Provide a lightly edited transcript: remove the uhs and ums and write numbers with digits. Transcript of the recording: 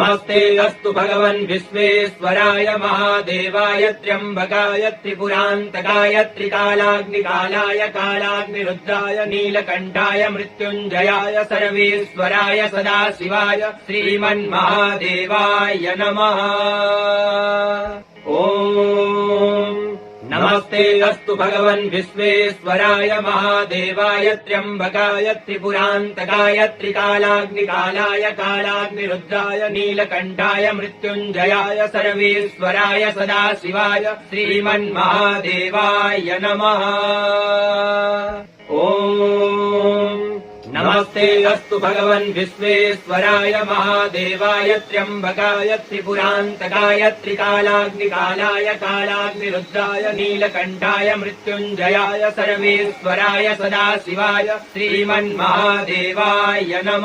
नमस्ते अस्तु भगवन् विश्वेश्वराय महादेवाय त्र्यम्बकाय त्रिपुरान्तकाय त्रिकालाग्निकालाय कालाग्निरुद्राय नीलकण्ठाय मृत्युञ्जयाय सर्वेश्वराय सदाशिवाय श्रीमन्महादेवाय नमः। ॐ नमस्ते अस्तु भगवन् विश्वेश्वराय महादेवाय त्र्यम्बकाय त्रिपुरान्तकाय त्रिकालाग्निकालाय कालाग्निरुद्राय नीलकण्ठाय मृत्युञ्जयाय सर्वेश्वराय सदाशिवाय श्रीमन्महादेवाय नमः। ॐ नमस्ते अस्तु भगवन् विश्वेश्वराय महादेवाय त्र्यम्बकाय त्रिपुरान्तकाय त्रिकालाग्निकालाय कालाग्निरुद्राय नीलकण्ठाय मृत्युञ्जयाय सर्वेश्वराय सदाशिवाय श्रीमन्महादेवाय नमः।